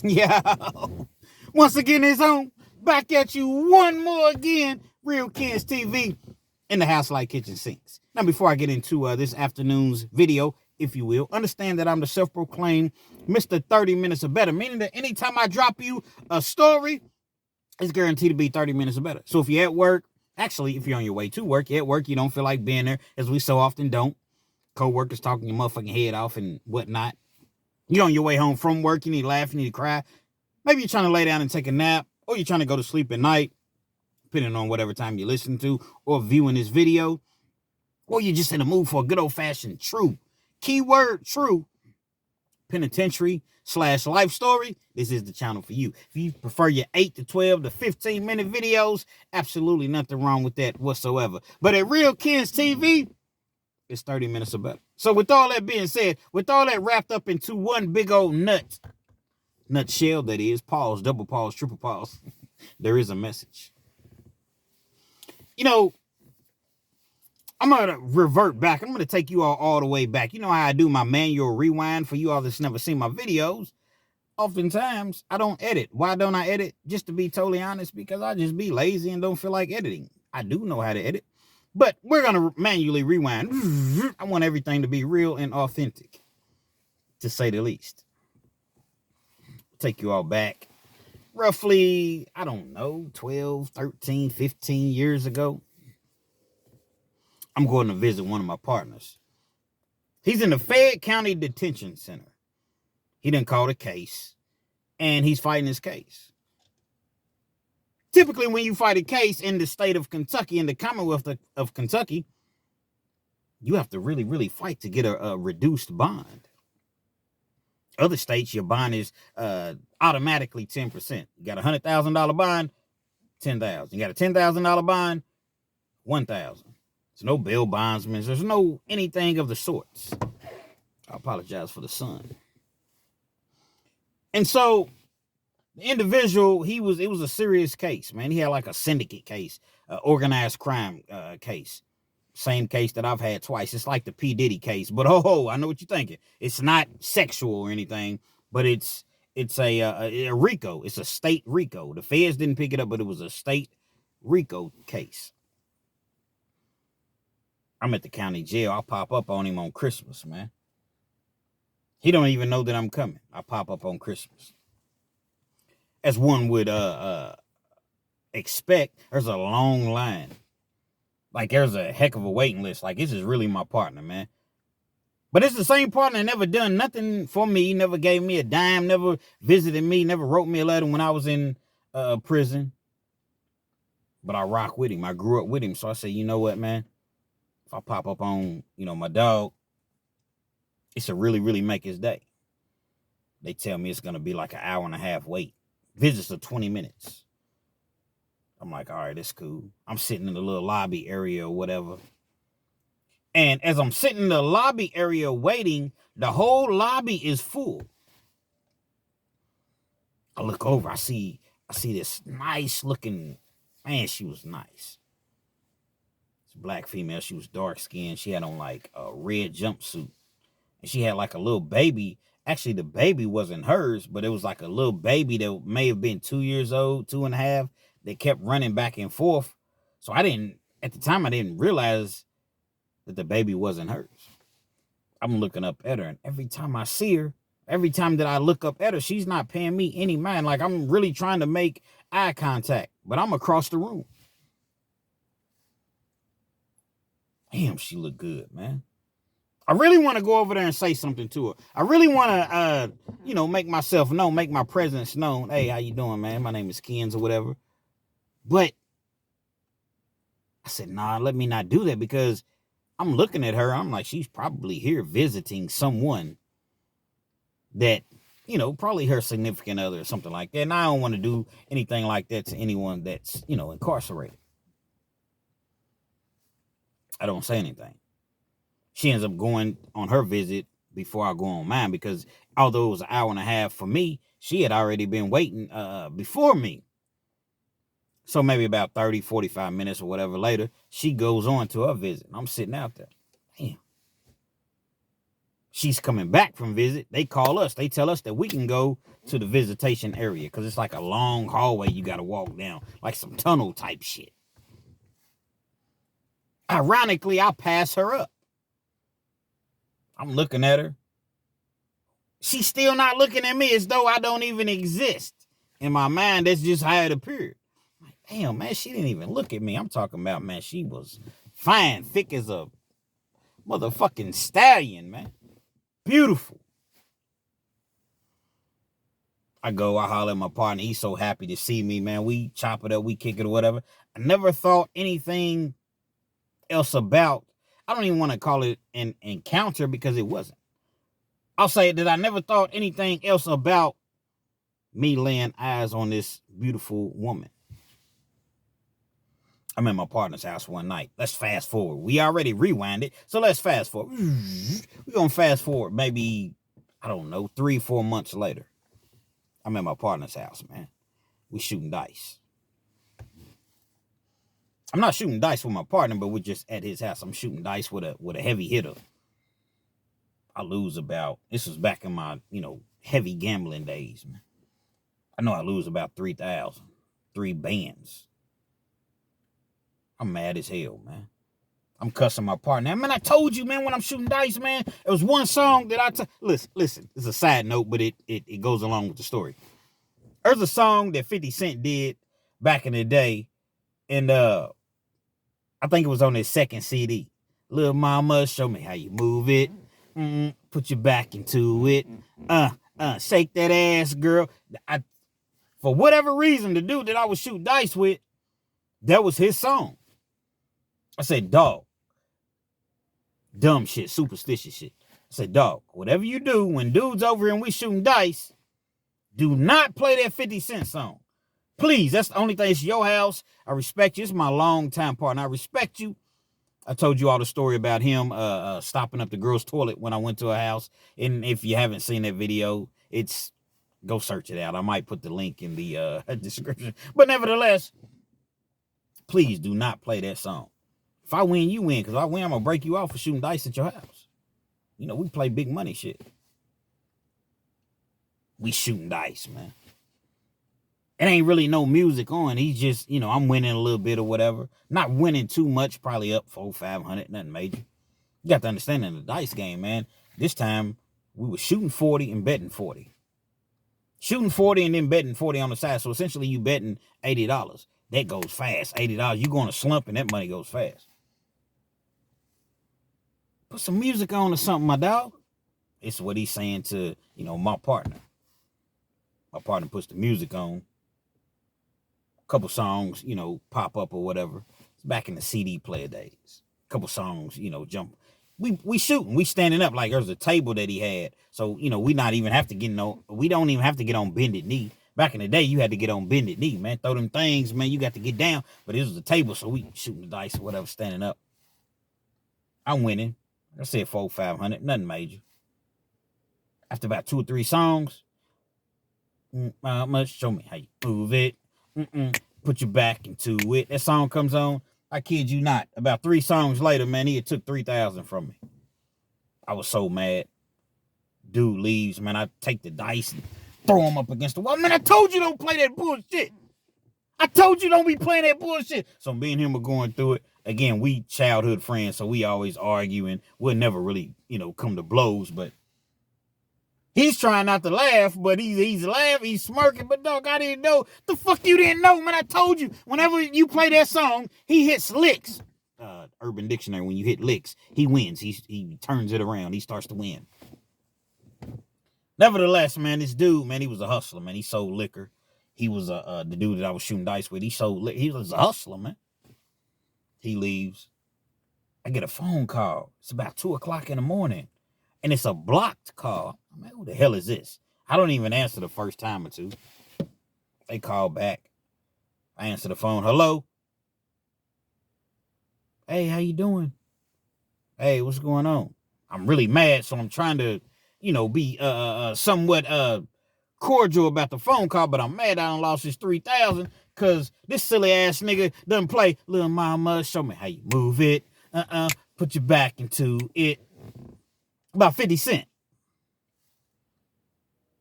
Yeah. Once again, it's on. Back at you one more again. Real Kids TV in the house like kitchen sinks. Now, before I get into this afternoon's video, if you will, understand that I'm the self-proclaimed Mr. 30 Minutes or Better, meaning that anytime I drop you a story, it's guaranteed to be 30 minutes or better. So if you're at work, actually, if you're on your way to work, you're at work, you don't feel like being there, as we so often don't. Co-workers talking your motherfucking head off and whatnot. You're on your way home from work, you need to laugh, you need to cry. Maybe you're trying to lay down and take a nap, or you're trying to go to sleep at night, depending on whatever time you listen to or viewing this video, or you're just in the mood for a good old-fashioned true, keyword true, penitentiary/life story, this is the channel for you. If you prefer your 8 to 12 to 15-minute videos, absolutely nothing wrong with that whatsoever. But at Real Kids TV, it's 30 minutes or better. So with all that being said, with all that wrapped up into one big old nutshell, that is, pause, double pause, triple pause, there is a message. You know, I'm going to revert back. I'm going to take you all the way back. You know how I do my manual rewind for you all that's never seen my videos? Oftentimes, I don't edit. Why don't I edit? Just to be totally honest, because I just be lazy and don't feel like editing. I do know how to edit, but we're going to manually rewind. I want everything to be real and authentic, to say the least. Take you all back. Roughly, I don't know, 12, 13, 15 years ago. I'm going to visit one of my partners. He's in the Fayette County Detention Center. He done called a case, and he's fighting his case. Typically, when you fight a case in the state of Kentucky, in the Commonwealth of Kentucky, you have to really, really fight to get a reduced bond. Other states, your bond is automatically 10%. You got a $100,000 bond, $10,000. You got a $10,000 bond, $1,000. There's no bail bondsmen. There's no anything of the sorts. I apologize for the sun. And so the individual, it was a serious case, man. He had like a syndicate case, organized crime case. Same case that I've had twice. It's like the P. Diddy case, but I know what you're thinking. It's not sexual or anything, but it's a RICO. It's a state RICO. The feds didn't pick it up, but it was a state RICO case. I'm at the county jail. I pop up on him on Christmas, man. He don't even know that I'm coming. I pop up on Christmas. As one would expect, there's a long line. Like, there's a heck of a waiting list. Like, this is really my partner, man. But it's the same partner that never done nothing for me, never gave me a dime, never visited me, never wrote me a letter when I was in prison. But I rock with him. I grew up with him. So I say, you know what, man? If I pop up on, my dog, it's a really, really make his day. They tell me it's going to be like an hour and a half wait. Visits are 20 minutes. I'm like, all right, that's cool. I'm sitting in the little lobby area or whatever. And as I'm sitting in the lobby area waiting, the whole lobby is full. I look over, I see this nice looking, man, she was nice. It's a black female, she was dark skinned. She had on like a red jumpsuit. And she had like a little baby. Actually, the baby wasn't hers, but it was like a little baby that may have been 2 years old, 2.5, that kept running back and forth. So at the time, I didn't realize that the baby wasn't hers. I'm looking up at her, and every time I see her, every time that I look up at her, she's not paying me any mind. Like, I'm really trying to make eye contact, but I'm across the room. Damn, she looked good, man. I really want to go over there and say something to her. I really want to, make myself known, make my presence known. Hey, how you doing, man? My name is Kens or whatever. But I said, nah, let me not do that, because I'm looking at her. I'm like, she's probably here visiting someone that, probably her significant other or something like that. And I don't want to do anything like that to anyone that's, incarcerated. I don't say anything. She ends up going on her visit before I go on mine, because although it was an hour and a half for me, she had already been waiting before me. So maybe about 30, 45 minutes or whatever later, she goes on to her visit. I'm sitting out there. Damn. she's coming back from visit. They call us. They tell us that we can go to the visitation area because it's like a long hallway you got to walk down, like some tunnel type shit. Ironically, I pass her up. I'm looking at her. She's still not looking at me as though I don't even exist. In my mind, that's just how it appeared. Like, damn, man, she didn't even look at me. I'm talking about, man, she was fine, thick as a motherfucking stallion, man. Beautiful. I holler at my partner. He's so happy to see me, man. We chop it up, we kick it or whatever. I never thought anything else about, I don't even want to call it an encounter because it wasn't. I'll say that I never thought anything else about me laying eyes on this beautiful woman. I'm at my partner's house one night. Let's fast forward. We already rewinded, so let's fast forward. We're going to fast forward maybe, I don't know, 3-4 months later. I'm at my partner's house, man. We shooting dice. I'm not shooting dice with my partner, but we're just at his house. I'm shooting dice with a heavy hitter. I lose about, this was back in my, heavy gambling days, man. I know I lose about 3,000, 3 bands. I'm mad as hell, man. I'm cussing my partner. Man, I told you, man, when I'm shooting dice, man, it was one song that listen, it's a side note, but it goes along with the story. There's a song that 50 Cent did back in the day, and I think it was on his second CD. Little mama, show me how you move it. Put your back into it. Shake that ass, girl. For whatever reason, the dude that I was shooting dice with, that was his song. I said, dog. Dumb shit, superstitious shit. I said, dog, whatever you do, when dude's over and we shooting dice, do not play that 50 Cent song. Please, that's the only thing. It's your house. I respect you. It's my long-time partner. I respect you. I told you all the story about him stopping up the girl's toilet when I went to a house. And if you haven't seen that video, go search it out. I might put the link in the description. But nevertheless, please do not play that song. If I win, you win. Because if I win, I'm going to break you off for shooting dice at your house. We play big money shit. We shooting dice, man. It ain't really no music on. He's just, I'm winning a little bit or whatever. Not winning too much, probably up 400-500, nothing major. You got to understand in the dice game, man, this time we were shooting 40 and betting 40. Shooting 40 and then betting 40 on the side. So essentially you betting $80. That goes fast. $80. You go on a slump and that money goes fast. Put some music on or something, my dog. It's what he's saying to, my partner. My partner puts the music on. Couple songs, pop up or whatever. It's back in the CD player days. Couple songs, jump. We shooting, we standing up like there's a table that he had. So, we don't even have to get on bended knee. Back in the day, you had to get on bended knee, man. Throw them things, man, you got to get down. But it was a table, so we shooting the dice or whatever, standing up. I'm winning. I said 400-500, nothing major. After about 2 or 3 songs, show me how you move it. Put your back into it. That song comes on. I kid you not. About 3 songs later, man, he had took 3,000 from me. I was so mad. Dude leaves, man. I take the dice and throw him up against the wall. Man, I told you don't play that bullshit. I told you don't be playing that bullshit. So me and him are going through it. Again, we childhood friends, so we always arguing. We'll never really, come to blows, but he's trying not to laugh, but he's laughing, he's smirking. But dog, I didn't know. The fuck you didn't know, man? I told you. Whenever you play that song, he hits licks. Urban Dictionary, when you hit licks, he wins. He turns it around. He starts to win. Nevertheless, man, this dude, man, he was a hustler, man. He sold liquor. He was the dude that I was shooting dice with. He was a hustler, man. He leaves. I get a phone call. It's about 2:00 in the morning. And it's a blocked call. Man, who the hell is this? I don't even answer the first time or two. They call back. I answer the phone. Hello? Hey, how you doing? Hey, what's going on? I'm really mad, so I'm trying to, be somewhat cordial about the phone call, but I'm mad I done lost this 3,000 because this silly ass nigga doesn't play Little Mama, show me how you move it. Put your back into it. about 50 Cent.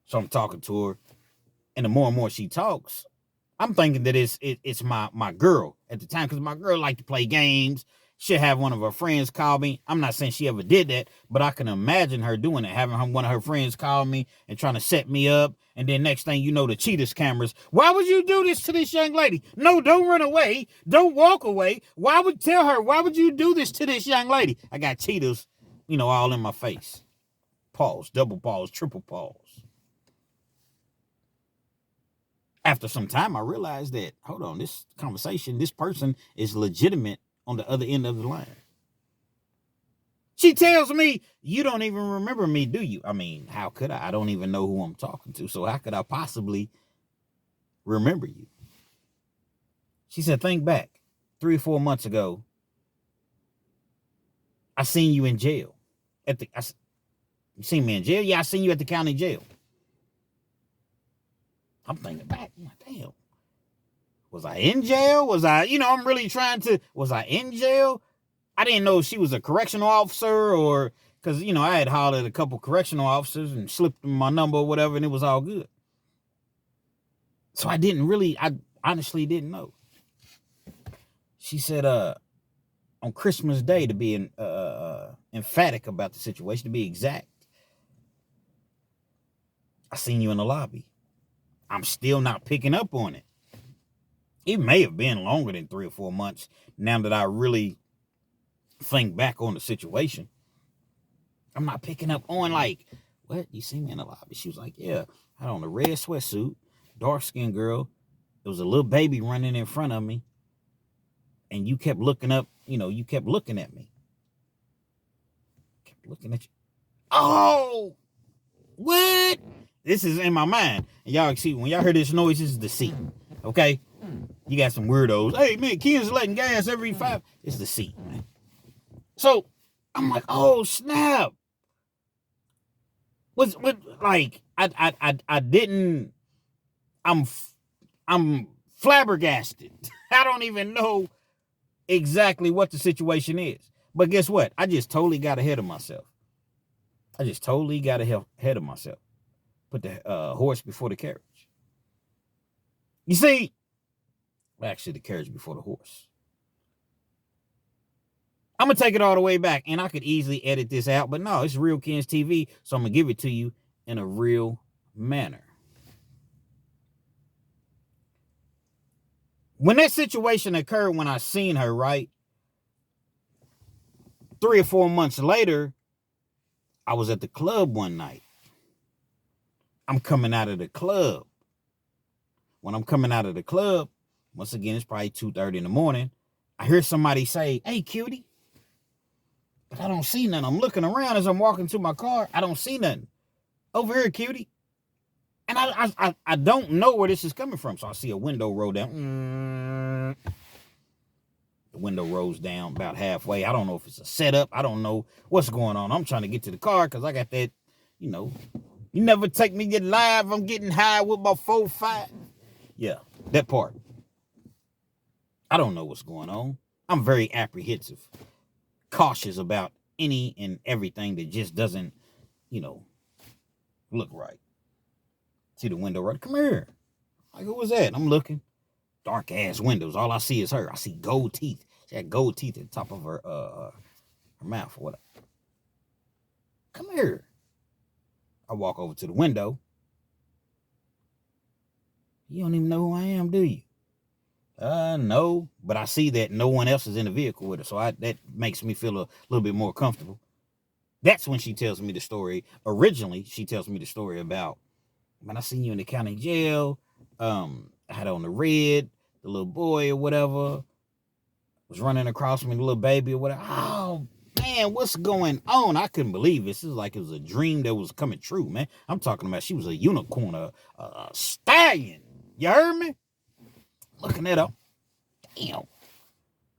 So I'm talking to her, and the more and more she talks, I'm thinking that it's my girl at the time, because my girl liked to play games. She'll have one of her friends call me. I'm not saying she ever did that, but I can imagine her doing it, having one of her friends call me and trying to set me up. And then next thing you know, the cheetahs cameras. Why would you do this to this young lady? No, don't run away. Don't walk away. Why would you do this to this young lady? I got cheetahs, all in my face. Pause, double pause, triple pause. After some time, I realized that, hold on, this conversation, this person is legitimate on the other end of the line. She tells me, you don't even remember me, do you? I mean, how could I? I don't even know who I'm talking to. So how could I possibly remember you? She said, think back 3 or 4 months ago. I seen you in jail. You seen me in jail? Yeah, I seen you at the county jail. I'm thinking back, damn. Was I in jail? Was I in jail? I didn't know if she was a correctional officer, or, because, I had hollered at a couple correctional officers and slipped them my number or whatever, and it was all good. So I honestly didn't know. She said, on Christmas Day, to be emphatic about the situation, to be exact, I seen you in the lobby. I'm still not picking up on it. It may have been longer than 3 or 4 months now that I really think back on the situation. I'm not picking up on, like, what? You see me in the lobby? She was like, yeah. I had on a red sweatsuit, dark-skinned girl. There was a little baby running in front of me. And you kept looking up, you kept looking at me. Kept looking at you. Oh! What? This is in my mind. And y'all see, when y'all hear this noise, this is the seat. Okay? You got some weirdos. Hey, man, Ken's letting gas every 5. It's the seat, man. So, I'm like, oh, snap. I'm flabbergasted. I don't even know exactly what the situation is. But guess what? I just totally got ahead of myself. Put the horse before the carriage. You see, actually the carriage before the horse. I'm going to take it all the way back, and I could easily edit this out, but no, it's Real Ken's TV, so I'm going to give it to you in a real manner. When that situation occurred, when I seen her, right, 3 or 4 months later, I was at the club one night. I'm coming out of the club. When I'm coming out of the club, once again, it's probably 2:30 in the morning, I hear somebody say, hey, cutie. But I don't see nothing. I'm looking around as I'm walking to my car. I don't see nothing. Over here, cutie. And I don't know where this is coming from. So I see a window roll down. The window rolls down about halfway. I don't know if it's a setup. I don't know what's going on. I'm trying to get to the car because I got that, you never take me get live. I'm getting high with my 4-5. Yeah, that part. I don't know what's going on. I'm very apprehensive, cautious about any and everything that just doesn't, look right. See the window right? Come here. Like, who was that? I'm looking. Dark ass windows. All I see is her. I see gold teeth. She had gold teeth at the top of her mouth or whatever. Come here. I walk over to the window. You don't even know who I am, do you? No. But I see that no one else is in the vehicle with her, so that makes me feel a little bit more comfortable. That's when she tells me the story. Originally, she tells me the story about, when I seen you in the county jail, I had on the red, the little boy or whatever was running across me, the little baby or whatever. Oh, man, what's going on? I couldn't believe this. It was like it was a dream that was coming true, man. I'm talking about she was a unicorn, a stallion. You heard me? Looking at her. Damn.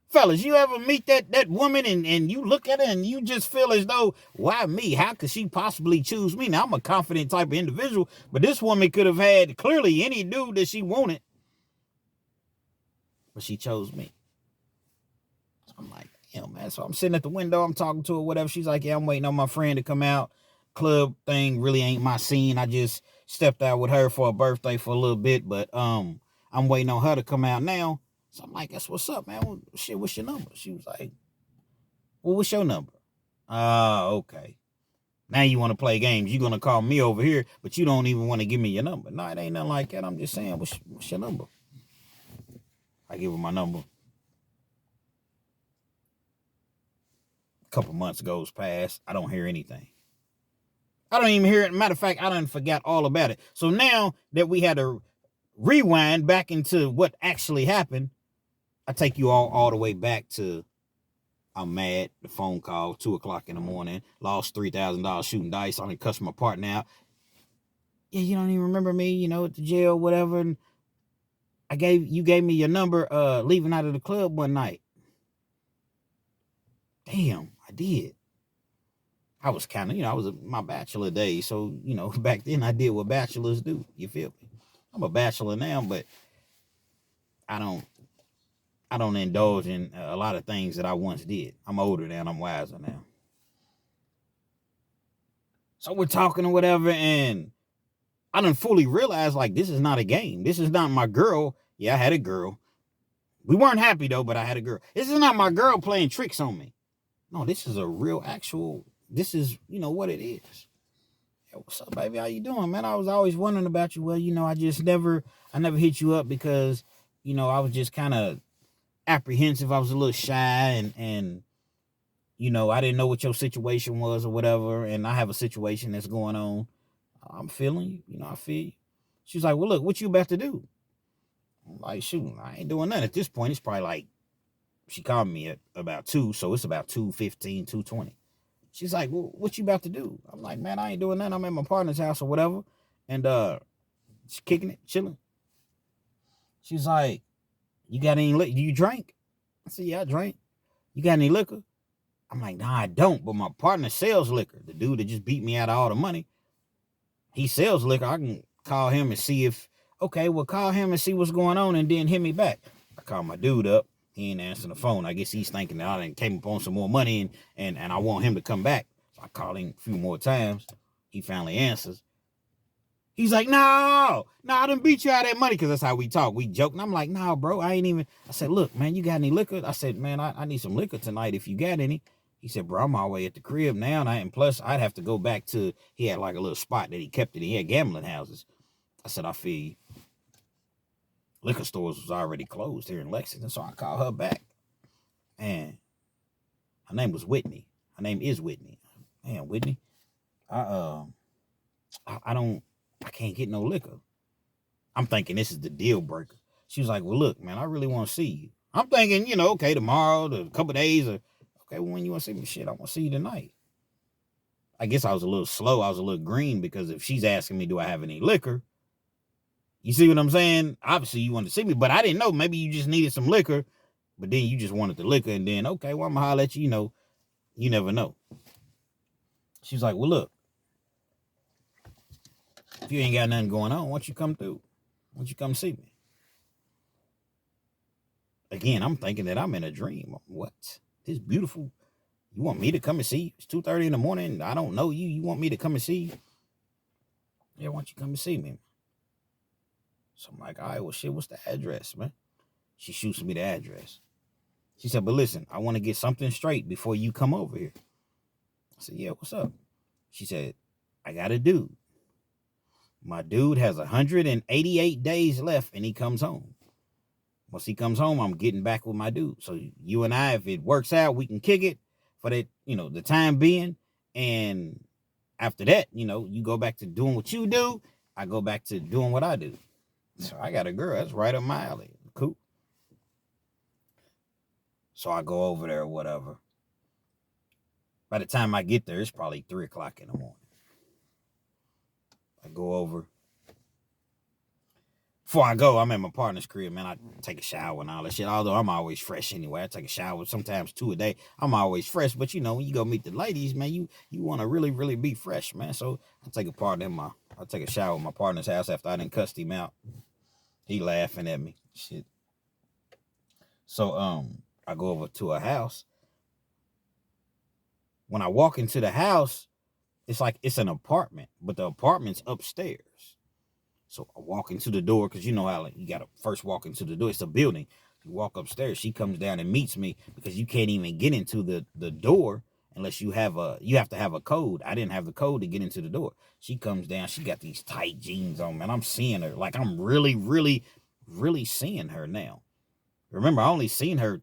Fellas, you ever meet that woman and you look at her and you just feel as though, why me? How could she possibly choose me? Now, I'm a confident type of individual, but this woman could have had clearly any dude that she wanted. But she chose me. So I'm like, damn, man. So I'm sitting at the window, I'm talking to her, whatever. She's like, yeah, I'm waiting on my friend to come out. Club thing really ain't my scene. I just stepped out with her for a birthday for a little bit, but I'm waiting on her to come out now. So I'm like, that's what's up, man. Well, shit, what's your number? She was like, well, what's your number? Okay. Now you want to play games. You're going to call me over here, but you don't even want to give me your number. No, it ain't nothing like that. I'm just saying, what's your number? I give her my number. A couple months goes past. I don't hear anything. I don't even hear it. Matter of fact, I done forgot all about it. So now that we had to rewind back into what actually happened, I take you all the way back to I'm mad. The phone call, 2 o'clock in the morning. Lost $3,000 shooting dice. I done cussed my partner out. Yeah, you don't even remember me, at the jail, whatever. And you gave me your number leaving out of the club one night. Damn, I did. I was kind of, I was my bachelor days. So, back then I did what bachelors do. You feel me? I'm a bachelor now, but I don't indulge in a lot of things that I once did. I'm older now and I'm wiser now. So we're talking or whatever, and I done fully realized, like, this is not a game. This is not my girl. Yeah, I had a girl. We weren't happy, though, but I had a girl. This is not my girl playing tricks on me. No, this is a real actual, this is, what it is. Hey, what's up, baby? How you doing, man? I was always wondering about you. Well, I never hit you up because, I was just kind of apprehensive. I was a little shy and I didn't know what your situation was or whatever. And I have a situation that's going on. I'm feeling you, I feel you. She's like, well, look, what you about to do? I'm like, shoot, I ain't doing nothing at this point. It's probably like, she called me at about 2, so it's about 2:15, 2:20. She's like, well, what you about to do? I'm like, man, I ain't doing nothing. I'm at my partner's house or whatever. And she's kicking it, chilling. She's like, you got any liquor? Do you drink? I said, yeah, I drink. You got any liquor? I'm like, nah, I don't. But my partner sells liquor. The dude that just beat me out of all the money, he sells liquor. I can call him and see if, okay, well, call him and see what's going on and then hit me back. I call my dude up. He ain't answering the phone. I guess he's thinking that I done came up on some more money and I want him to come back. So I call him a few more times. He finally answers. He's like, no, I done beat you out of that money, because that's how we talk. We joke. And I'm like, no, bro, I ain't even. I said, look, man, you got any liquor? I said, man, I need some liquor tonight if you got any. He said, bro, I'm all the way at the crib now. And plus, I'd have to go back to, he had like a little spot that he kept it in. He had gambling houses. I said, I feel you. Liquor stores was already closed here in Lexington, so I called her back. And her name was Whitney. Her name is Whitney. Man, Whitney, I can't get no liquor. I'm thinking this is the deal breaker. She was like, well, look, man, I really want to see you. I'm thinking, okay, tomorrow, a couple days, or okay, well, when you want to see me? Shit, I want to see you tonight. I guess I was a little slow. I was a little green, because if she's asking me, do I have any liquor? You see what I'm saying? Obviously, you wanted to see me, but I didn't know. Maybe you just needed some liquor, but then you just wanted the liquor, and then, okay, well, I'm going to holler at you, you never know. She's like, well, look, if you ain't got nothing going on, why don't you come through? Why don't you come see me? Again, I'm thinking that I'm in a dream. What? This beautiful. You want me to come and see you? It's 2:30 in the morning. I don't know you. You want me to come and see you? Yeah, why don't you come and see me? So I'm like, all right, well, shit, what's the address, man? She shoots me the address. She said, but listen, I want to get something straight before you come over here. I said, yeah, what's up? She said, I got a dude. My dude has 188 days left and he comes home. Once he comes home, I'm getting back with my dude. So you and I, if it works out, we can kick it for that, the time being. And after that, you go back to doing what you do. I go back to doing what I do. So I got a girl. That's right up my alley. Cool. So I go over there or whatever. By the time I get there, it's probably 3 o'clock in the morning. I go over. Before I go, I'm at my partner's crib, man. I take a shower and all that shit. Although I'm always fresh anyway. I take a shower, sometimes 2 a day. I'm always fresh. But, when you go meet the ladies, man, you want to really, really be fresh, man. So I take a shower at my partner's house after I done cussed him out. He laughing at me. Shit. So I go over to her house. When I walk into the house, it's like it's an apartment, but the apartment's upstairs. So I walk into the door because you know how you got to first walk into the door. It's a building. You walk upstairs. She comes down and meets me because you can't even get into the door unless you have to have a code. I didn't have the code to get into the door. She comes down. She got these tight jeans on, man. I'm seeing her. Like I'm really, really, really seeing her now. Remember, I only seen her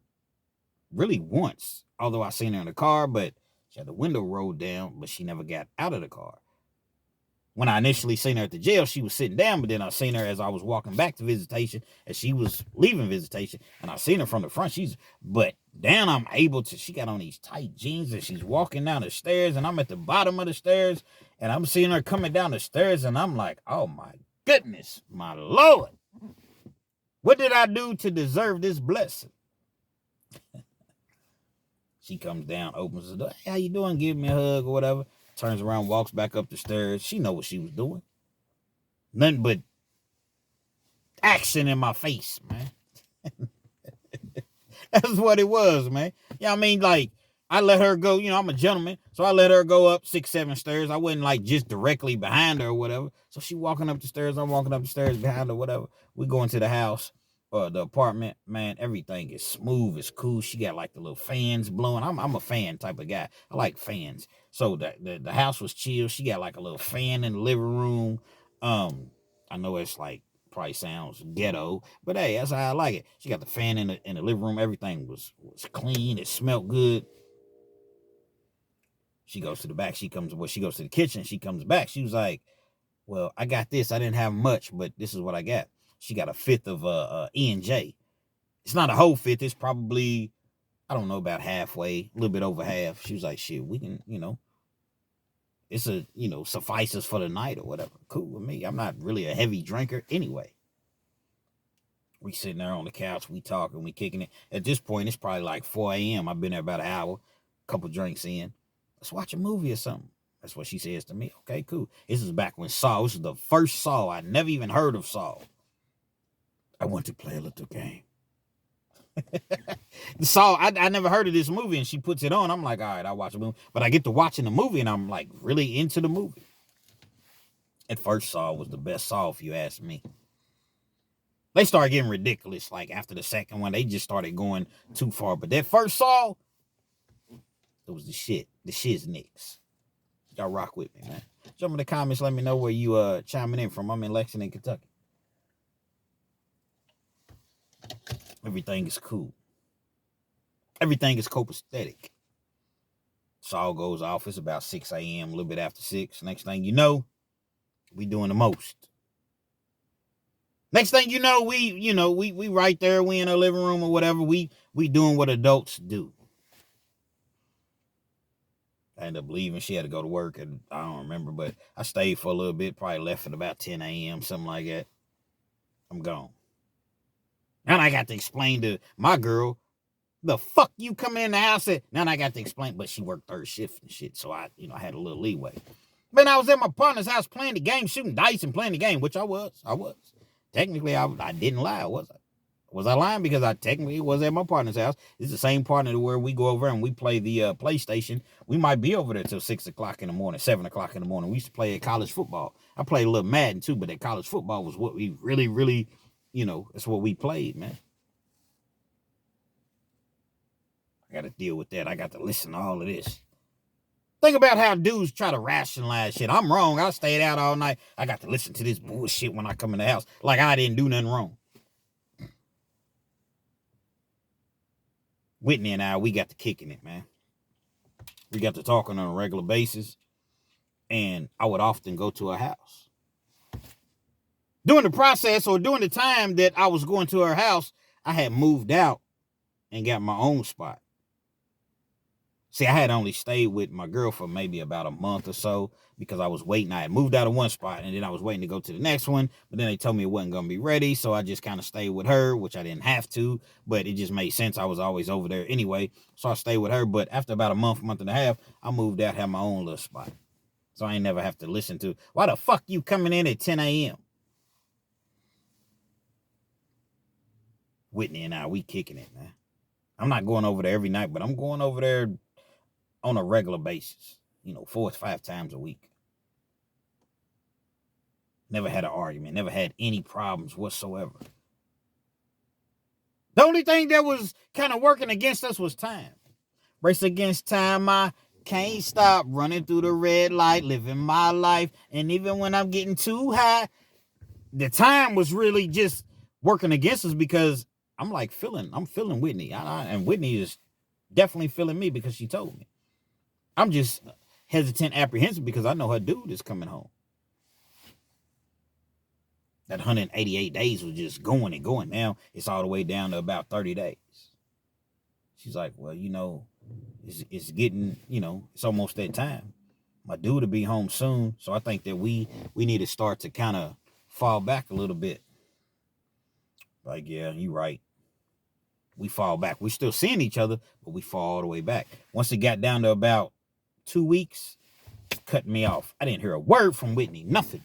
really once, although I seen her in the car, but she had the window rolled down, but she never got out of the car. When I initially seen her at the jail, she was sitting down, but then I seen her as I was walking back to visitation, as she was leaving visitation, and I seen her from the front. But down I'm able to, she got on these tight jeans, and she's walking down the stairs, and I'm at the bottom of the stairs, and I'm seeing her coming down the stairs, and I'm like, oh my goodness, my Lord. What did I do to deserve this blessing? She comes down, opens the door. Hey, how you doing? Give me a hug or whatever. Turns around, walks back up the stairs. She know what she was doing. Nothing but action in my face, man. That's what it was, man. Yeah, I mean, like, I let her go. You know, I'm a gentleman. So I let her go up 6, 7 stairs. I wasn't, like, just directly behind her or whatever. So she walking up the stairs. I'm walking up the stairs behind her, whatever. We go into the house. The apartment, man, everything is smooth, it's cool. She got like the little fans blowing. I'm a fan type of guy. I like fans. So the house was chill. She got like a little fan in the living room. I know it's like probably sounds ghetto, but hey, that's how I like it. She got the fan in the living room. Everything was clean. It smelled good. She goes to the back. She goes to the kitchen. She comes back. She was like, well, I got this. I didn't have much, but this is what I got. She got a fifth of E&J. It's not a whole fifth. It's probably, I don't know, about halfway, a little bit over half. She was like, shit, we can, it's suffices for the night or whatever. Cool with me. I'm not really a heavy drinker anyway. We sitting there on the couch, we talking, we kicking it. At this point, it's probably like 4 a.m. I've been there about an hour, a couple drinks in. Let's watch a movie or something. That's what she says to me. Okay, cool. This is back when Saw, this is the first Saw. I never even heard of Saw. I want to play a little game. Saw, I never heard of this movie, and she puts it on. I'm like, all right, I'll watch a movie. But I get to watching the movie, and I'm like really into the movie. At first, Saw was the best Saw, if you ask me. They started getting ridiculous. Like after the second one, they just started going too far. But that first Saw, it was the shit. The shiznix. Y'all rock with me, man. Jump in the comments. Let me know where you chiming in from. I'm in Lexington, Kentucky. Everything is cool. Everything is copacetic. Saw goes off. It's about 6 a.m., a little bit after 6. Next thing you know, we doing the most. Next thing you know, we right there. We in our living room or whatever. We doing what adults do. I ended up leaving. She had to go to work, and I don't remember, but I stayed for a little bit. Probably left at about 10 a.m., something like that. I'm gone. And I got to explain to my girl, the fuck you coming in the house at? Now I got to explain, but she worked third shift and shit, so I had a little leeway. But I was at my partner's house playing the game, shooting dice and playing the game, which I was. Technically, I didn't lie, was I? Was I lying? Because I technically was at my partner's house. It's the same partner to where we go over and we play the PlayStation. We might be over there till 6 o'clock in the morning, 7 o'clock in the morning. We used to play at college football. I played a little Madden too, but that college football was what we really, really, that's what we played, man. I got to deal with that. I got to listen to all of this. Think about how dudes try to rationalize shit. I'm wrong. I stayed out all night. I got to listen to this bullshit when I come in the house. Like I didn't do nothing wrong. Whitney and I, we got to kicking it, man. We got to talking on a regular basis. And I would often go to her house. During the process or during the time that I was going to her house, I had moved out and got my own spot. See, I had only stayed with my girl for maybe about a month or so because I was waiting. I had moved out of one spot and then I was waiting to go to the next one. But then they told me it wasn't going to be ready. So I just kind of stayed with her, which I didn't have to. But it just made sense. I was always over there anyway. So I stayed with her. But after about a month and a half, I moved out, had my own little spot. So I ain't never have to listen to, why the fuck you coming in at 10 a.m.? Whitney and I, we kicking it, man. I'm not going over there every night, but I'm going over there on a regular basis, 4 to 5 times a week. Never had an argument, never had any problems whatsoever. The only thing that was kind of working against us was time. Race against time, I can't stop running through the red light, living my life. And even when I'm getting too high, the time was really just working against us because I'm feeling Whitney. And Whitney is definitely feeling me because she told me. I'm just hesitant, apprehensive because I know her dude is coming home. That 188 days was just going and going. Now it's all the way down to about 30 days. She's like, well, it's getting, it's almost that time. My dude will be home soon. So I think that we need to start to kind of fall back a little bit. Like, yeah, you're right. We fall back. We still seeing each other, but we fall all the way back. Once it got down to about 2 weeks, cut me off. I didn't hear a word from Whitney. Nothing.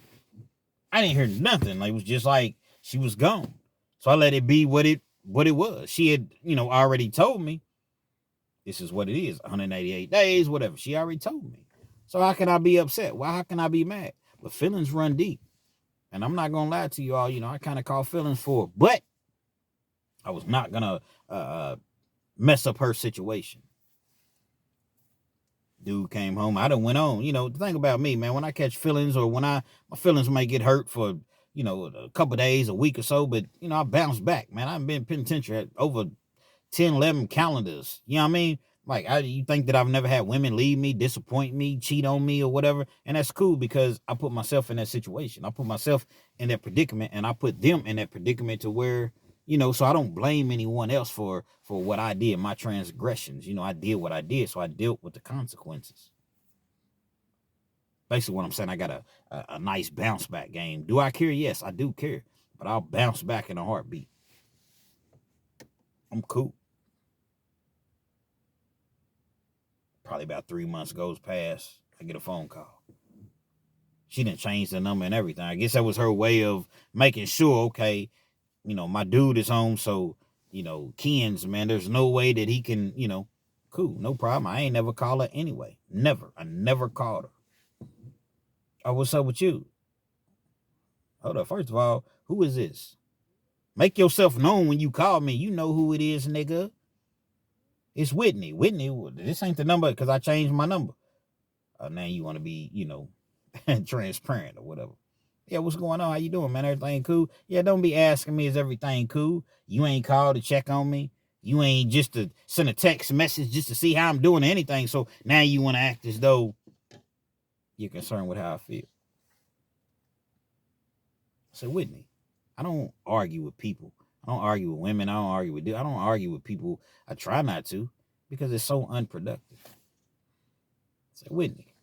I didn't hear nothing. Like, it was just like she was gone. So I let it be what it was. She had, already told me this is what it is. 188 days, whatever. She already told me. So how can I be upset? How can I be mad? But feelings run deep. And I'm not going to lie to you all. I kind of caught feelings for it. But I was not going to mess up her situation. Dude came home. I done went on. The thing about me, man, when I catch feelings or when my feelings might get hurt for, a couple of days, a week or so, but, I bounce back, man. I've been penitentiary at over 10, 11 calendars. You know what I mean? Like, you think that I've never had women leave me, disappoint me, cheat on me or whatever. And that's cool because I put myself in that situation. I put myself in that predicament and I put them in that predicament to where, so I don't blame anyone else for what I did, my transgressions. I did what I did, so I dealt with the consequences. Basically what I'm saying, I got a nice bounce back game. Do I care? Yes, I do care. But I'll bounce back in a heartbeat. I'm cool. Probably about 3 months goes past, I get a phone call. She didn't change the number and everything. I guess that was her way of making sure, okay, my dude is home, so, Ken's, man, there's no way that he can, cool, no problem. I ain't never call her anyway. Never. I never called her. Oh, what's up with you? Hold up. First of all, who is this? Make yourself known when you call me. You know who it is, nigga. It's Whitney. Whitney, this ain't the number because I changed my number. Now you want to be, transparent or whatever. Yeah, what's going on? How you doing, man? Everything cool? Yeah, don't be asking me, is everything cool? You ain't called to check on me. You ain't just to send a text message just to see how I'm doing or anything. So now you want to act as though you're concerned with how I feel. I said, Whitney, I don't argue with people. I don't argue with women. I don't argue with dudes. I don't argue with people. I try not to because it's so unproductive. I said, Whitney,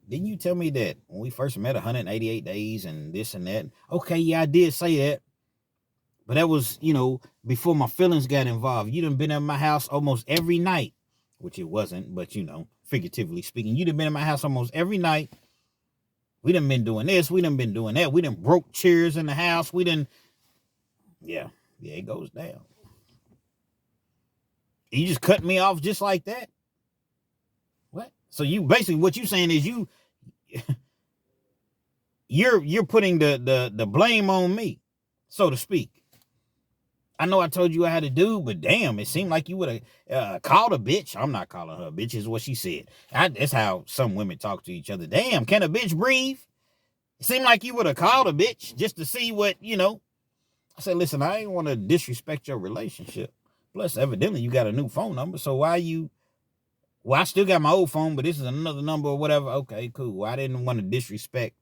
didn't you tell me that when we first met 188 days and this and that? Okay, yeah, I did say that. But that was, before my feelings got involved. You done been at my house almost every night, which it wasn't, but, figuratively speaking, you done been at my house almost every night. We done been doing this. We done been doing that. We done broke chairs in the house. We done, yeah, it goes down. You just cut me off just like that? What? So you basically, what you saying is you're putting the blame on me, so to speak. I know I told you I had to do, but damn, it seemed like you would have called a bitch. I'm not calling her a bitch, is what she said. That's how some women talk to each other. Damn, can a bitch breathe? It seemed like you would have called a bitch just to see what, I said, listen, I ain't want to disrespect your relationship. Plus, evidently, you got a new phone number, so why you... Well, I still got my old phone, but this is another number or whatever. Okay, cool. Well, I didn't want to disrespect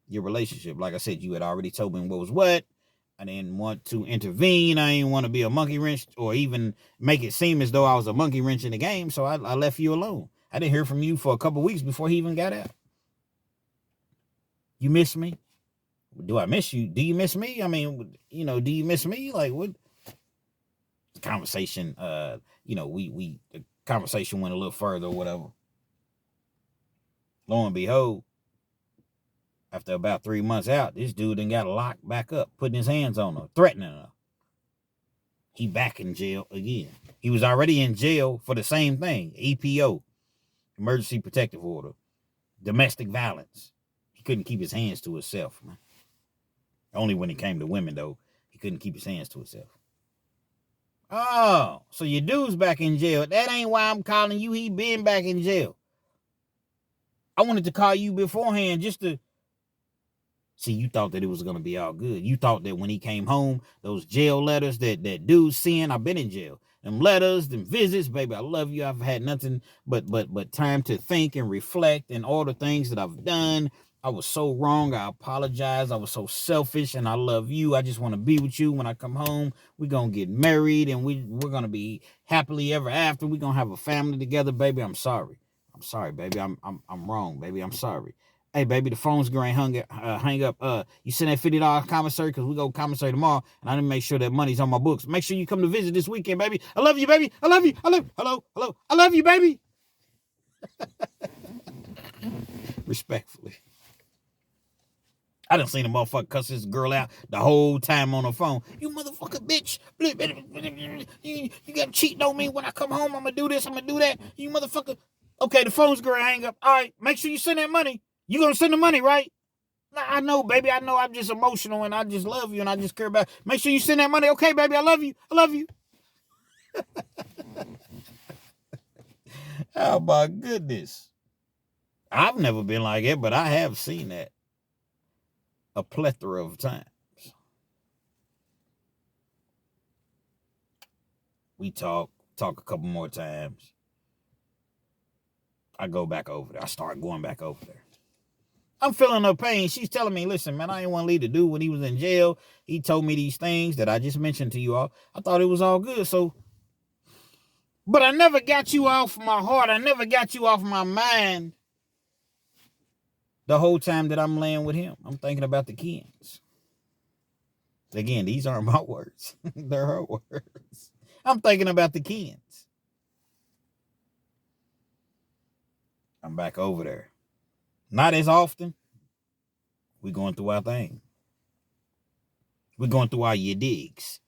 your relationship. Like I said, you had already told me what was what. I didn't want to intervene. I didn't want to be a monkey wrench or even make it seem as though I was a monkey wrench in the game. So I left you alone. I didn't hear from you for a couple weeks before he even got out. You miss me? Do I miss you? Do you miss me? I mean, do you miss me? Like, what? The conversation, the conversation went a little further or whatever. Lo and behold, after about 3 months out, this dude done got locked back up, putting his hands on her, threatening her. He back in jail again. He was already in jail for the same thing. EPO, emergency protective order, domestic violence. He couldn't keep his hands to himself, man. Only when it came to women, though, he couldn't keep his hands to himself. Oh, so your dude's back in jail. That ain't why I'm calling you. He been back in jail. I wanted to call you beforehand just to see. You thought that it was going to be all good. You thought that when he came home, those jail letters that dude seeing, I've been in jail. Them letters, them visits, baby, I love you. I've had nothing but time to think and reflect and all the things that I've done. I was so wrong. I apologize. I was so selfish, and I love you. I just want to be with you when I come home. We're going to get married, and we're going to be happily ever after. We're going to have a family together, baby. I'm sorry. I'm sorry, baby. I'm wrong, baby. I'm sorry. Hey, baby, the phone's going to hang up. You send that $50 commissary because we go commissary tomorrow, and I didn't make sure that money's on my books. Make sure you come to visit this weekend, baby. I love you, baby. I love you. I love. Hello. I love you, baby. Respectfully. I done seen a motherfucker cuss this girl out the whole time on the phone. You motherfucker bitch. You got cheating on me when I come home. I'm going to do this. I'm going to do that. You motherfucker. Okay, the phone's going to hang up. All right, make sure you send that money. You going to send the money, right? I know, baby. I know I'm just emotional and I just love you and I just care about. Make sure you send that money. Okay, baby. I love you. I love you. Oh, my goodness. I've never been like it, but I have seen that a plethora of times. We talk a couple more times. I go back over there. I start going back over there. I'm feeling her pain. She's telling me, listen, man, I didn't want to leave the dude when he was in jail. He told me these things that I just mentioned to you all. I thought it was all good. So, but I never got you off my heart. I never got you off my mind. The whole time that I'm laying with him, I'm thinking about the kids. Again, these aren't my words. They're her words. I'm thinking about the kids. I'm back over there. Not as often. We're going through our thing. We're going through our digs.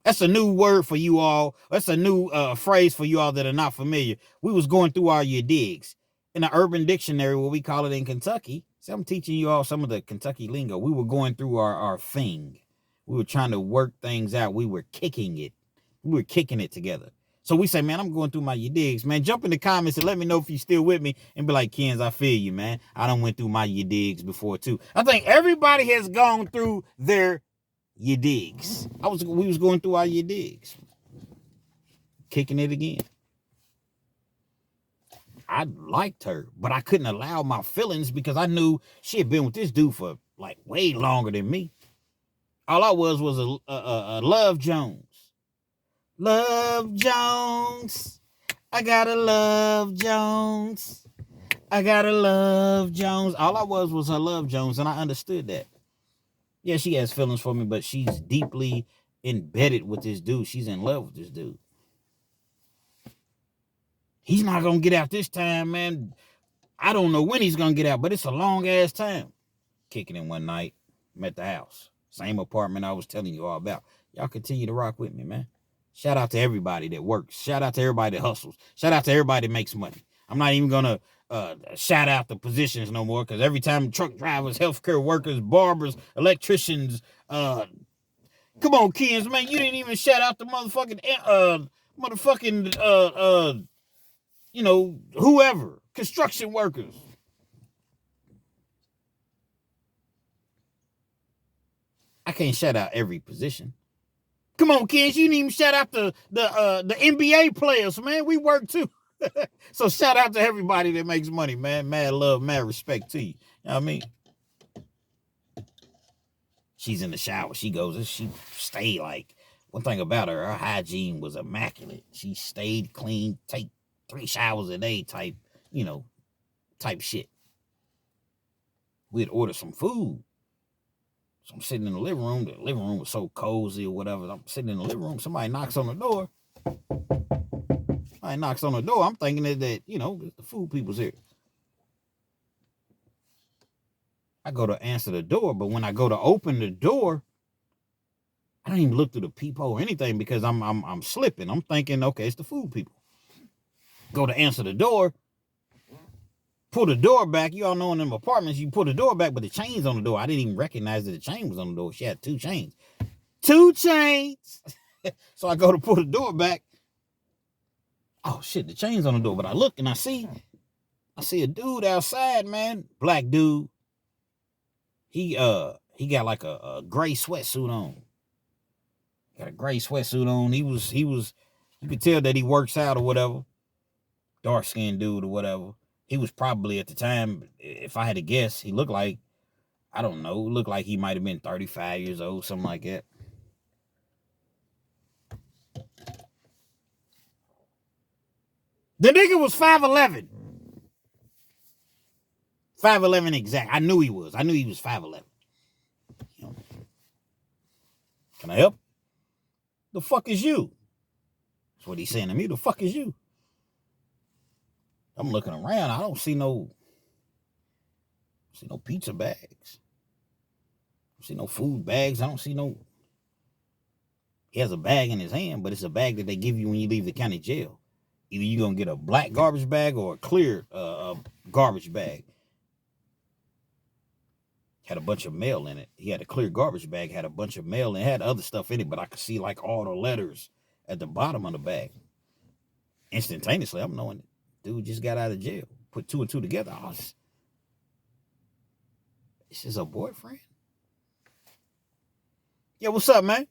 That's a new word for you all. That's a new phrase for you all that are not familiar. We was going through our digs. In the Urban Dictionary, what we call it in Kentucky. See, I'm teaching you all some of the Kentucky lingo. We were going through our thing. We were trying to work things out. We were kicking it. We were kicking it together. So we say, man, I'm going through my digs. Man, jump in the comments and let me know if you're still with me and be like, Kens, I feel you, man. I done went through my digs before, too. I think everybody has gone through their digs. We was going through our digs. Kicking it again. I liked her, but I couldn't allow my feelings because I knew she had been with this dude for like way longer than me. All I was a Love Jones. Love Jones. I gotta love Jones. I gotta love Jones. All I was a Love Jones, and I understood that. Yeah, she has feelings for me, but she's deeply embedded with this dude. She's in love with this dude. He's not going to get out this time, man. I don't know when he's going to get out, but it's a long-ass time. Kicking in one night. I'm at the house. Same apartment I was telling you all about. Y'all continue to rock with me, man. Shout out to everybody that works. Shout out to everybody that hustles. Shout out to everybody that makes money. I'm not even going to shout out the positions no more because every time truck drivers, healthcare workers, barbers, electricians, come on, kids, man, you didn't even shout out the whoever, construction workers. I can't shout out every position. Come on, kids, you didn't even shout out the NBA players, man. We work too. So shout out to everybody that makes money, man. Mad love, mad respect to you. You know what I mean? She's in the shower. She stayed like, one thing about her hygiene was immaculate. She stayed clean, take 3 showers a day type shit. We'd order some food. So I'm sitting in the living room. The living room was so cozy or whatever. I'm sitting in the living room. Somebody knocks on the door. I'm thinking that the food people's here. I go to answer the door, but when I go to open the door, I don't even look through the peephole or anything because I'm slipping. I'm thinking, okay, it's the food people. Go to answer the door. Pull the door back. You all know in them apartments, you pull the door back, but the chain's on the door. I didn't even recognize that the chain was on the door. She had 2 chains. 2 chains. So I go to pull the door back. Oh shit, the chain's on the door. But I look and I see a dude outside, man. Black dude. He got like a gray sweatsuit on. Got a gray sweatsuit on. He was, you could tell that he works out or whatever. Dark skinned dude or whatever. He was probably at the time, if I had to guess, he looked like, I don't know, looked like he might have been 35 years old, something like that. The nigga was 5'11". 5'11" exact. I knew he was 5'11". You know. Can I help? The fuck is you? That's what he's saying to me. The fuck is you? I'm looking around. I don't see no pizza bags. I don't see no food bags. I don't see no. He has a bag in his hand, but it's a bag that they give you when you leave the county jail. Either you're going to get a black garbage bag or a clear garbage bag. Had a bunch of mail in it. He had a clear garbage bag, had a bunch of mail, and had other stuff in it, but I could see like all the letters at the bottom of the bag. Instantaneously, I'm knowing it. Dude just got out of jail. Put 2 and 2 together. Oh, this is a boyfriend? Yeah, what's up, man?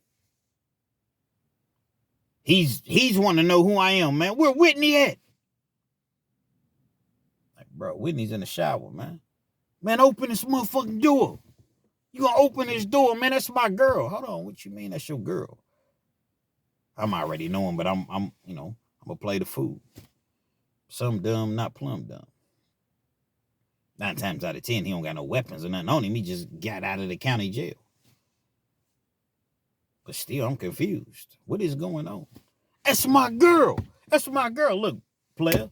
He's wanting to know who I am, man. Where Whitney at? Like, bro, Whitney's in the shower, man. Man, open this motherfucking door. You gonna open this door, man? That's my girl. Hold on, what you mean that's your girl? I'm already knowing, but I'm gonna play the fool. Some dumb, not plumb dumb. 9 times out of 10, he don't got no weapons or nothing on him. He just got out of the county jail. But still, I'm confused. What is going on? That's my girl. That's my girl. Look, player.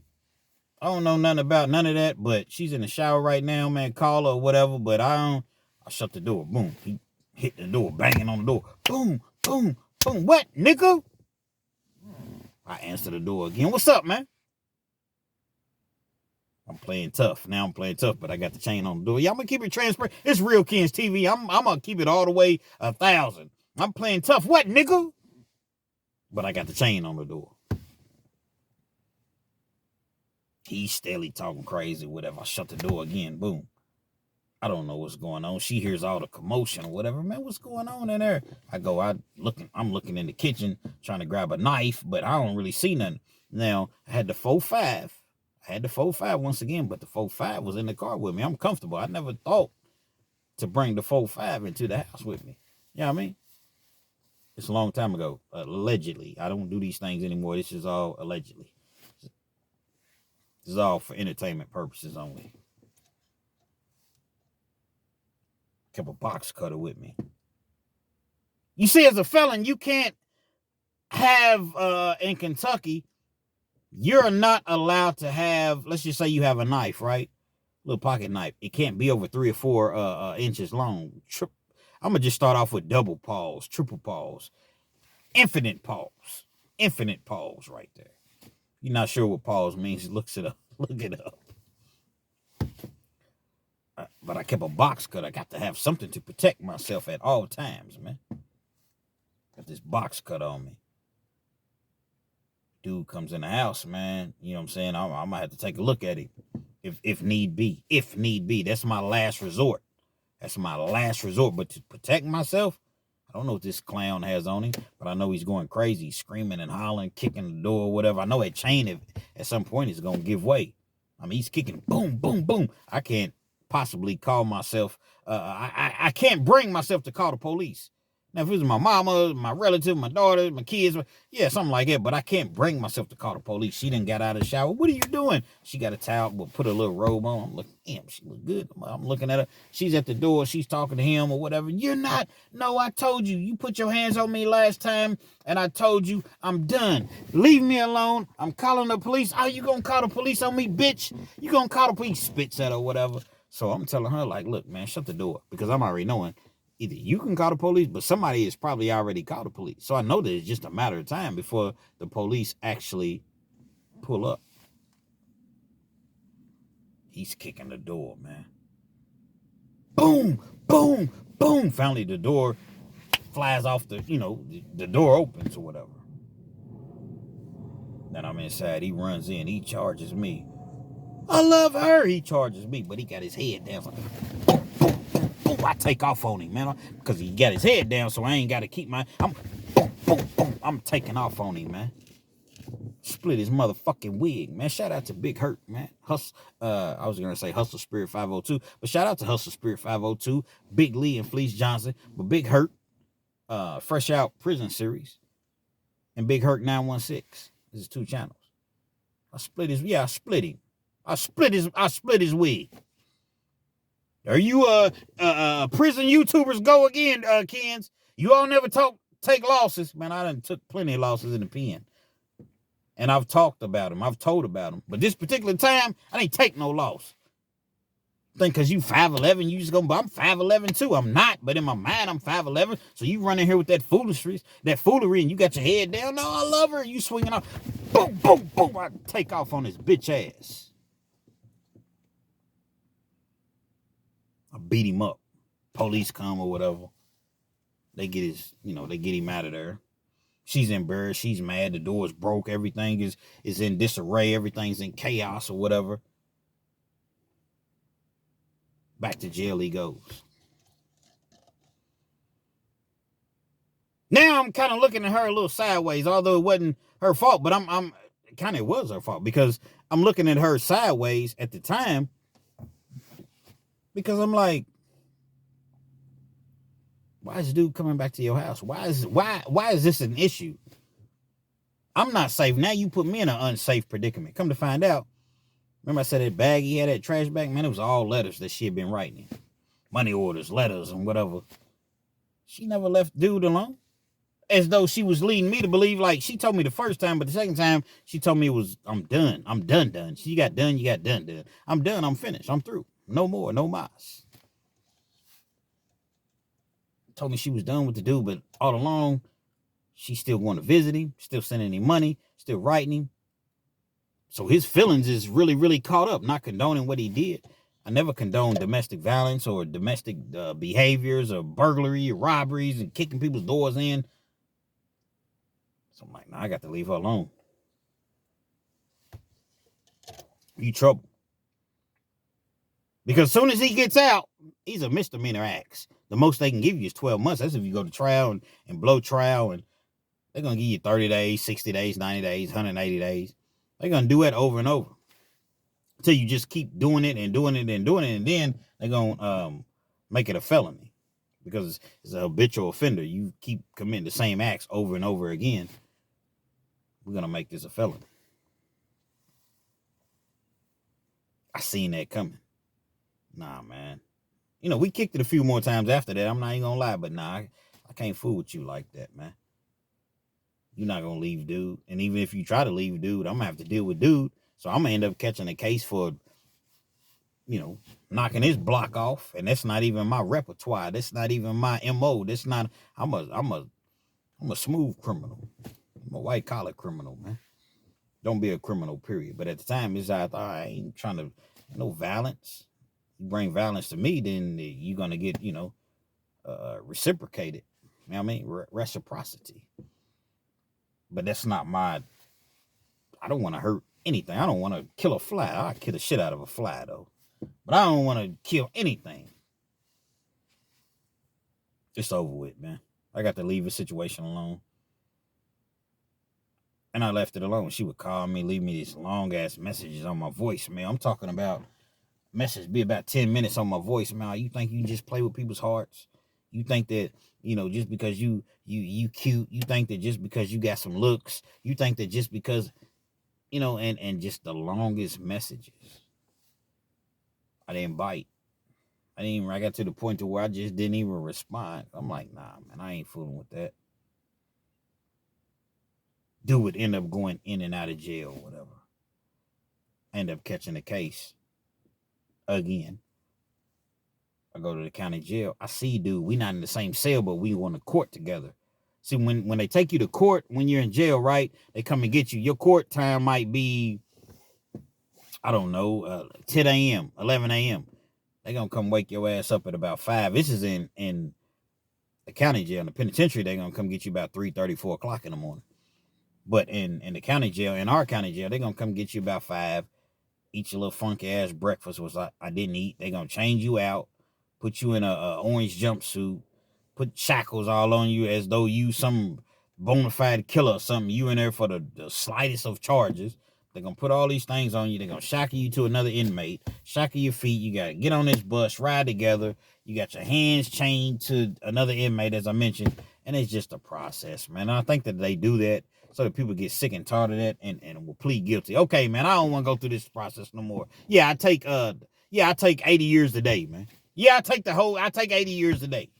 I don't know nothing about none of that, but she's in the shower right now, man. Call her or whatever, but I shut the door. Boom. He hit the door, banging on the door. Boom, boom, boom. What, nigga? I answer the door again. What's up, man? I'm playing tough. Now I'm playing tough, but I got the chain on the door. Yeah, I'm going to keep it transparent. It's Real Kens TV. I'm going to keep it all the way 1,000. I'm playing tough. What, nigga? But I got the chain on the door. He's steadily talking crazy, whatever. I shut the door again. Boom. I don't know what's going on. She hears all the commotion or whatever. Man, what's going on in there? I'm looking in the kitchen, trying to grab a knife, but I don't really see nothing. Now, I had the 4.5. I had the 4.5 once again, but the 4.5 was in the car with me. I'm comfortable. I never thought to bring the 4.5 into the house with me. You know what I mean? It's a long time ago. Allegedly. I don't do these things anymore. This is all allegedly. This is all for entertainment purposes only. Kept a box cutter with me. You see, as a felon, you can't have, in Kentucky, you're not allowed to have, let's just say you have a knife, right? Little pocket knife. It can't be over 3 or 4 inches long. I'm going to just start off with double pause, triple pause, infinite pause right there. You're not sure what pause means, look it up. But I kept a box cut. I got to have something to protect myself at all times, man. Got this box cut on me. Dude comes in the house, man. You know what I'm saying? I might have to take a look at him if need be. If need be. That's my last resort. But to protect myself, I don't know what this clown has on him, but I know he's going crazy, screaming and hollering, kicking the door, whatever. I know that chain at some point is going to give way. I mean, he's kicking boom, boom, boom. I can't possibly call myself, I can't bring myself to call the police. Now, if it was my mama, my relative, my daughter, my kids, yeah, something like that, but I can't bring myself to call the police. She done got out of the shower. What are you doing? She got a towel, but put a little robe on. I'm looking, damn, she look good. I'm looking at her. She's at the door. She's talking to him or whatever. You're not. No, I told you. You put your hands on me last time, and I told you I'm done. Leave me alone. I'm calling the police. Oh, you gonna call the police on me, bitch? You gonna call the police? Spits at her or whatever. So I'm telling her, like, look, man, shut the door, because I'm already knowing either you can call the police, but somebody has probably already called the police. So I know that it's just a matter of time before the police actually pull up. He's kicking the door, man. Boom, boom, boom. Finally, the door flies off the door opens or whatever. Then I'm inside. He runs in. He charges me. I love her. He charges me, but he got his head down. Like, boom, boom, boom, boom. I take off on him, man, because he got his head down, so I ain't got to keep boom, boom, boom. I'm taking off on him, man. Split his motherfucking wig, man. Shout out to Big Hurt, man. I was gonna say Hustle Spirit 502, but shout out to Hustle Spirit 502, Big Lee and Fleece Johnson, but Big Hurt, Fresh Out Prison Series, and Big Hurt 916. This is 2 channels. I split him. I split his wig. Are you prison YouTubers go again, Kens? You all never take losses. Man, I done took plenty of losses in the pen. And I've talked about them. I've told about them. But this particular time, I ain't take no loss. Think because you 5'11", you just gonna, I'm 5'11" too. I'm not, but in my mind, I'm 5'11". So you running here with that foolery, and you got your head down. No, I love her. You swinging off. Boom, boom, boom. I take off on his bitch ass. I beat him up. Police come or whatever. They get him out of there. She's embarrassed. She's mad. The door's broke. Everything is in disarray. Everything's in chaos or whatever. Back to jail he goes. Now I'm kind of looking at her a little sideways, although it wasn't her fault, but I'm kind of it was her fault because I'm looking at her sideways at the time because I'm like, why is this dude coming back to your house? Why is this an issue? I'm not safe. Now you put me in an unsafe predicament. Come to find out, remember I said that bag he had, that trash bag? Man, it was all letters that she had been writing. Money orders, letters, and whatever. She never left dude alone. As though she was leading me to believe, like she told me the first time, but the second time she told me it was, I'm done. I'm done. She got done, you got done. I'm done, I'm finished, I'm through. No more, no mas. Told me she was done with the dude, but all along, she's still going to visit him, still sending him money, still writing him. So his feelings is really, really caught up, not condoning what he did. I never condone domestic violence or domestic behaviors or burglary or robberies and kicking people's doors in. So I'm like, nah, I got to leave her alone. You trouble. Because as soon as he gets out, he's a misdemeanor acts. The most they can give you is 12 months. That's if you go to trial and blow trial, and they're going to give you 30 days, 60 days, 90 days, 180 days. They're going to do that over and over until you just keep doing it and doing it and doing it, and then they're going to make it a felony because it's a habitual offender. You keep committing the same acts over and over again. We're going to make this a felony. I seen that coming. Nah, man. You know, we kicked it a few more times after that. I'm not even gonna lie, but nah, I can't fool with you like that, man. You're not gonna leave dude. And even if you try to leave dude, I'm gonna have to deal with dude. So I'm gonna end up catching a case for, knocking his block off. And that's not even my repertoire. That's not even my MO. That's not, I'm a smooth criminal. I'm a white collar criminal, man. Don't be a criminal, period. But at the time, I thought I ain't trying to, no violence. You bring violence to me, then you're going to get, reciprocated. You know what I mean? Reciprocity. But that's not I don't want to hurt anything. I don't want to kill a fly. I'll kill the shit out of a fly, though. But I don't want to kill anything. It's over with, man. I got to leave the situation alone. And I left it alone. She would call me, leave me these long-ass messages on my voicemail. I'm talking about message be about 10 minutes on my voicemail. You think you can just play with people's hearts? You think that, just because you cute, you think that just because you got some looks, you think that just because, and just the longest messages. I didn't bite. I got to the point to where I just didn't even respond. I'm like, nah, man, I ain't fooling with that. Dude would end up going in and out of jail or whatever. End up catching a case again. I go to the county jail. I see, dude, we not in the same cell, but we on the court together. See, when they take you to court, when you're in jail, right? They come and get you. Your court time might be, I don't know, 10 a.m., 11 a.m. They gonna come wake your ass up at about 5. This is in the county jail. In the penitentiary, they gonna come get you about 3:30, 4 o'clock in the morning. But in the county jail, in our county jail, they gonna come get you about 5. Eat your little funky ass breakfast, which I didn't eat. They gonna change you out, put you in a orange jumpsuit, put shackles all on you as though you some bona fide killer or something. You in there for the slightest of charges. They're gonna put all these things on you. They're gonna shackle you to another inmate, shackle your feet. You gotta get on this bus, ride together. You got your hands chained to another inmate, as I mentioned, and it's just a process, man. And I think that they do that so that people get sick and tired of that and will plead guilty. Okay, man, I don't want to go through this process no more. Yeah, I take 80 years a day, man. Yeah, I take 80 years a day.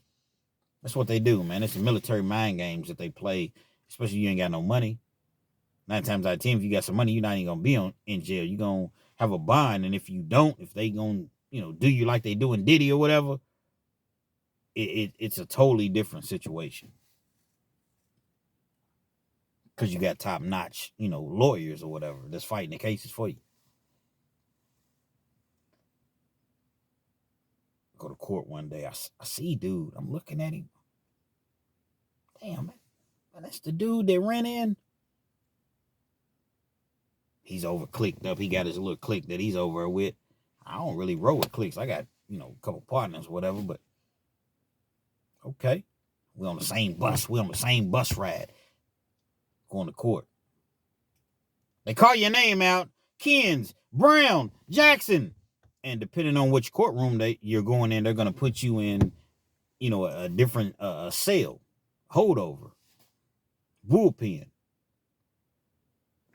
That's what they do, man. It's the military mind games that they play, especially if you ain't got no money. 9 times out of 10, if you got some money, you're not even gonna be in jail. You're gonna have a bond, and if you don't, if they gonna do you like they do in Diddy or whatever, it's a totally different situation because you got top notch lawyers or whatever that's fighting the cases for you. Go to court one day. I see dude. I'm looking at him. Damn, man, that's the dude that ran in. He's over clicked up. He got his little clique that he's over with. I don't really roll with cliques. I got, a couple partners, whatever, but okay. We're on the same bus. We're on the same bus ride. Going to court. They call your name out. Kins, Brown, Jackson. And depending on which courtroom you're going in, they're going to put you in, a different cell. Holdover. Bullpen.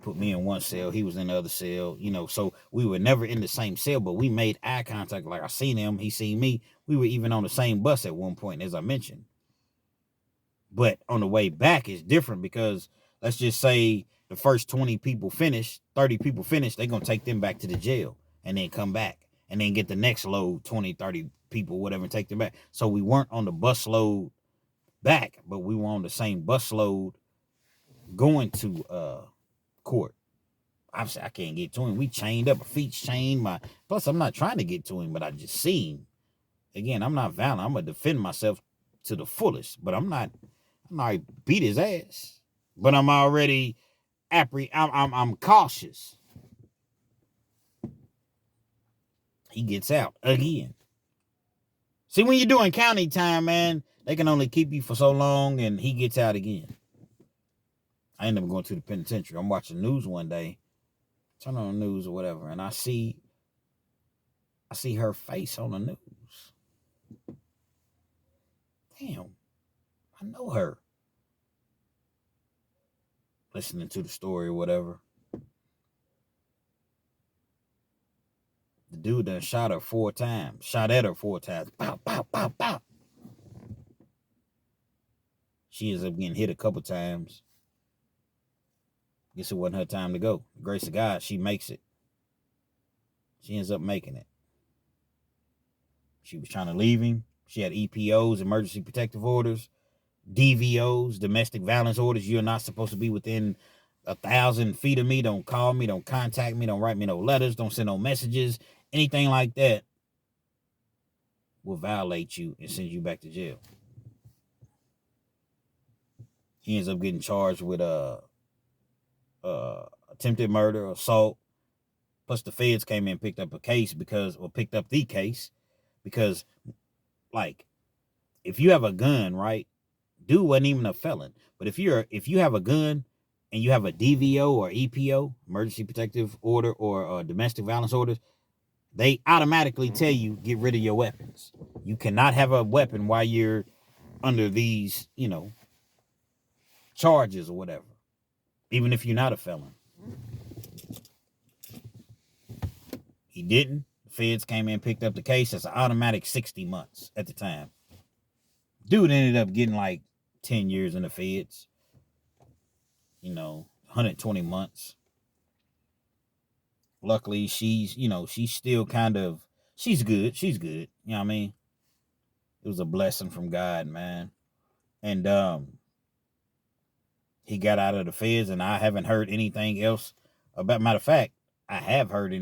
Put me in one cell. He was in the other cell. So we were never in the same cell, but we made eye contact. Like I seen him. He seen me. We were even on the same bus at one point, as I mentioned. But on the way back, it's different because let's just say the first 20 people finish, 30 people finish, they're going to take them back to the jail and then come back and then get the next load, 20, 30 people, whatever, and take them back. So we weren't on the bus load back, but we were on the same bus load going to court. Obviously, I can't get to him. We chained up, my feet chained. Plus, I'm not trying to get to him, but I just see him. Again, I'm not violent. I'm going to defend myself to the fullest, but I'm not beat his ass. But I'm already I'm cautious. He gets out again. See, when you're doing county time, man, they can only keep you for so long, and he gets out again. I ended up going to the penitentiary. I'm watching news one day, turn on the news or whatever, and I see her face on the news. Damn, I know her. Listening to the story or whatever. The dude done shot her 4 times. Shot at her 4 times. Pow, pow, pow, pow. She ends up getting hit a couple times. Guess it wasn't her time to go. The grace of God, she makes it. She ends up making it. She was trying to leave him. She had EPOs, emergency protective orders, DVOs, domestic violence orders. You're not supposed to be within 1,000 feet of me. Don't call me. Don't contact me. Don't write me no letters. Don't send no messages. Anything like that will violate you and send you back to jail. He ends up getting charged with attempted murder, assault. Plus, the feds came in and picked up the case because, like, if you have a gun, right? Dude wasn't even a felon. But if you have a gun and you have a DVO or EPO, emergency protective order, or domestic violence orders, they automatically tell you get rid of your weapons. You cannot have a weapon while you're under these, charges or whatever, even if you're not a felon. He didn't. The feds came in and picked up the case. It's an automatic 60 months at the time. Dude ended up getting like 10 years in the feds. 120 months. Luckily, she's still she's good. She's good. You know what I mean? It was a blessing from God, man. And he got out of the feds, and I haven't heard anything else about. Matter of fact, I have heard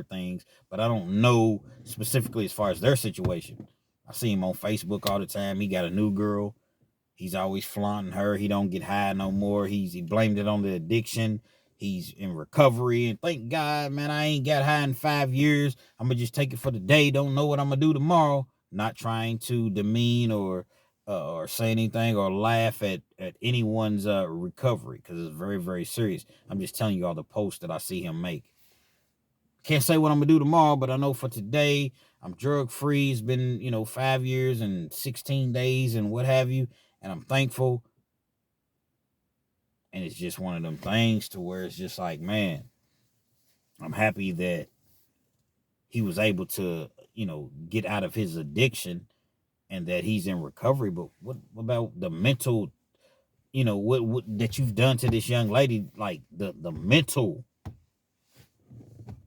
things, but I don't know specifically as far as their situation. I see him on Facebook all the time. He got a new girl. He's always flaunting her. He don't get high no more. He blamed it on the addiction. He's in recovery, and thank God, man, I ain't got high in 5 years. I'm gonna just take it for the day. Don't know what I'm gonna do tomorrow. Not trying to demean or say anything or laugh at anyone's recovery, because it's very, very serious. I'm just telling you all the posts that I see him make. Can't say what I'm gonna do tomorrow, but I know for today I'm drug free. It's been 5 years and 16 days and what have you, and I'm thankful. And it's just one of them things to where it's just like, man, I'm happy that he was able to get out of his addiction and that he's in recovery. But what about the mental, what that you've done to this young lady? Like the mental.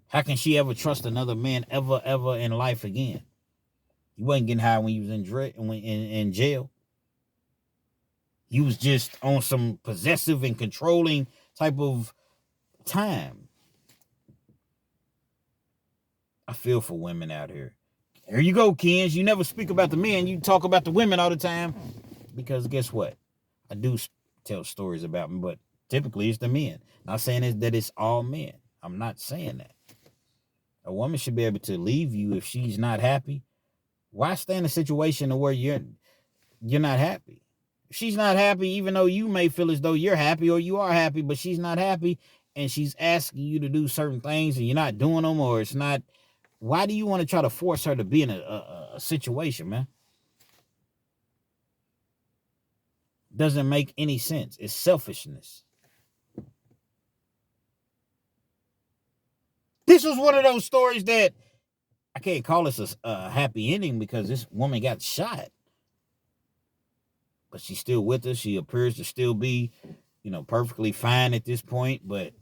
How can she ever trust another man ever in life again? You wasn't getting high when you was in jail. You was just on some possessive and controlling type of time. I feel for women out here. Here you go, Kens. You never speak about the men. You talk about the women all the time. Because guess what? I do tell stories about them, but typically it's the men. Not saying that it's all men. I'm not saying that. A woman should be able to leave you if she's not happy. Why stay in a situation where you're not happy? If she's not happy, even though you may feel as though you're happy or you are happy, but she's not happy and she's asking you to do certain things and you're not doing them, or it's not. Why do you want to try to force her to be in a situation, man? Doesn't make any sense. It's selfishness. This was one of those stories that I can't call this a happy ending because this woman got shot. But she's still with us. She appears to still be, perfectly fine at this point. But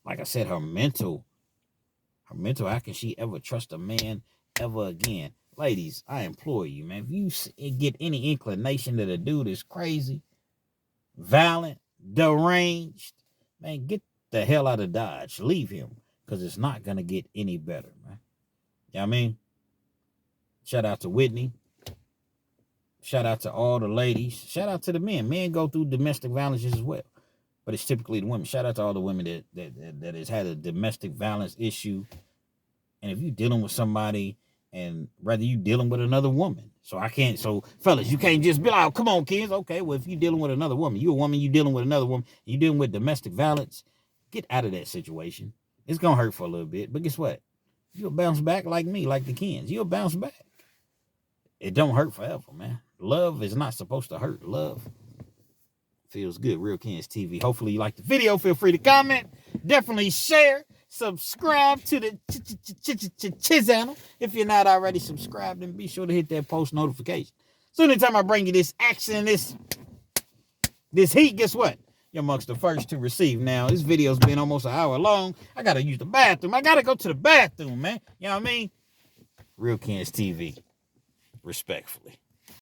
like I said, her mental, how can she ever trust a man ever again? Ladies, I implore you, man, if you get any inclination that a dude is crazy, violent, deranged, man, get the hell out of Dodge. Leave him, because it's not going to get any better, man. You know what I mean? Shout out to Whitney. Shout out to all the ladies. Shout out to the men. Men go through domestic violence as well, but it's typically the women. Shout out to all the women that has had a domestic violence issue. And if you're dealing with somebody, and rather you dealing with another woman, so fellas, you can't just be like, oh, come on, kids. Okay, well, if you're dealing with another woman, you're a woman, you're dealing with another woman, you're dealing with domestic violence, get out of that situation. It's gonna hurt for a little bit, but guess what? You'll bounce back like me, like the Kens. You'll bounce back. It don't hurt forever, man. Love is not supposed to hurt. Love feels good. Real Kens TV. Hopefully you like the video. Feel free to comment. Definitely share. Subscribe to the channel. If you're not already subscribed, then be sure to hit that post notification. So anytime I bring you this action, this heat, guess what? You're amongst the first to receive. Now, this video's been almost an hour long. I got to use the bathroom. I got to go to the bathroom, man. You know what I mean? Real Kens TV. Respectfully.